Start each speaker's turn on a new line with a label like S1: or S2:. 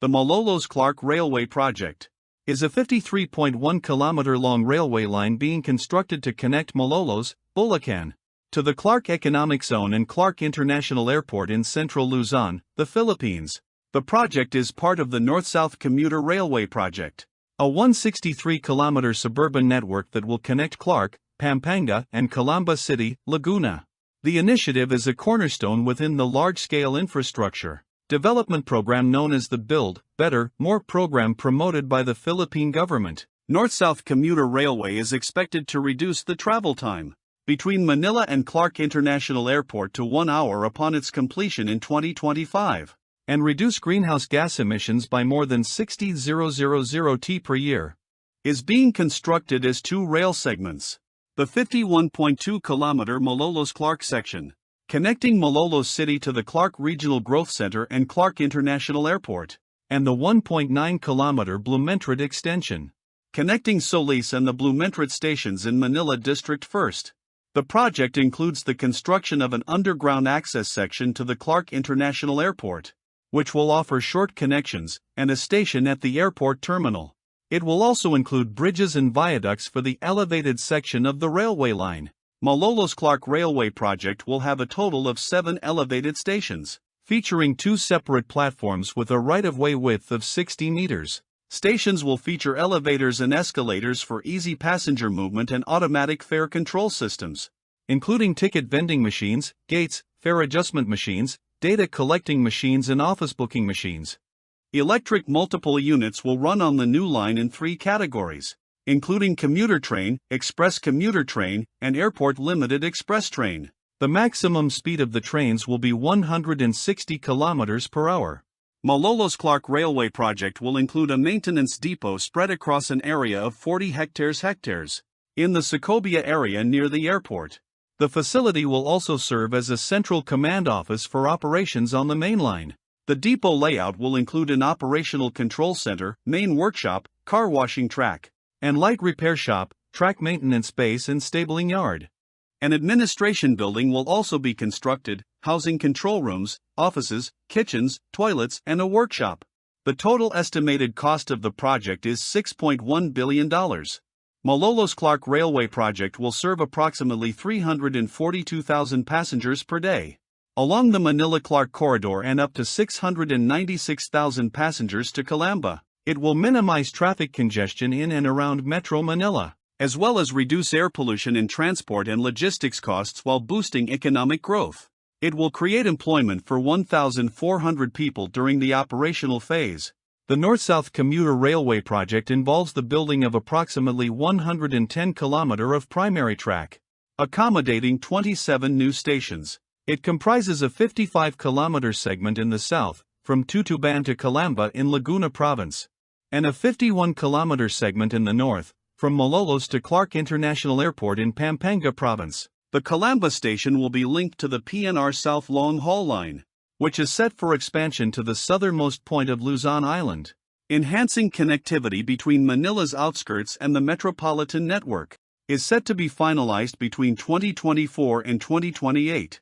S1: The Malolos Clark Railway Project is a 53.1-kilometer-long railway line being constructed to connect Malolos, Bulacan, to the Clark Economic Zone and Clark International Airport in central Luzon, the Philippines. The project is part of the North-South Commuter Railway Project, a 163-kilometer suburban network that will connect Clark, Pampanga and Calamba City, Laguna. The initiative is a cornerstone within the large-scale infrastructure development program known as the Build, Better, More program promoted by the Philippine government. North-South Commuter Railway is expected to reduce the travel time between Manila and Clark International Airport to 1 hour upon its completion in 2025, and reduce greenhouse gas emissions by more than 60,000 t per year. Is being constructed as 2 rail segments. The 51.2-kilometer Malolos Clark section, connecting Malolos City to the Clark Regional Growth Center and Clark International Airport, and the 1.9-kilometer Blumentritt extension, connecting Solis and the Blumentritt stations in Manila District First. The project includes the construction of an underground access section to the Clark International Airport, which will offer short connections, and a station at the airport terminal. It will also include bridges and viaducts for the elevated section of the railway line. Malolos Clark Railway Project will have a total of 7 elevated stations, featuring 2 separate platforms with a right-of-way width of 60 meters. Stations will feature elevators and escalators for easy passenger movement and automatic fare control systems, including ticket vending machines, gates, fare adjustment machines, data collecting machines and office booking machines. Electric multiple units will run on the new line in 3 categories, including commuter train, express commuter train, and airport limited express train. The maximum speed of the trains will be 160 kilometers per hour. Malolos Clark Railway Project will include a maintenance depot spread across an area of 40 hectares in the Sacobia area near the airport. The facility will also serve as a central command office for operations on the main line. The depot layout will include an operational control center, main workshop, car washing track, and light repair shop, track maintenance base and stabling yard. An administration building will also be constructed, housing control rooms, offices, kitchens, toilets, and a workshop. The total estimated cost of the project is $6.1 billion. Malolos Clark Railway Project will serve approximately 342,000 passengers per day along the Manila-Clark corridor and up to 696,000 passengers to Calamba. It will minimize traffic congestion in and around Metro Manila, as well as reduce air pollution in transport and logistics costs while boosting economic growth. It will create employment for 1,400 people during the operational phase. The North-South Commuter Railway Project involves the building of approximately 110 km of primary track, accommodating 27 new stations. It comprises a 55-kilometer segment in the south, from Tutuban to Calamba in Laguna Province, and a 51-kilometer segment in the north, from Malolos to Clark International Airport in Pampanga Province. The Calamba station will be linked to the PNR South Long Haul Line, which is set for expansion to the southernmost point of Luzon Island, enhancing connectivity between Manila's outskirts and the metropolitan network. Is set to be finalized between 2024 and 2028.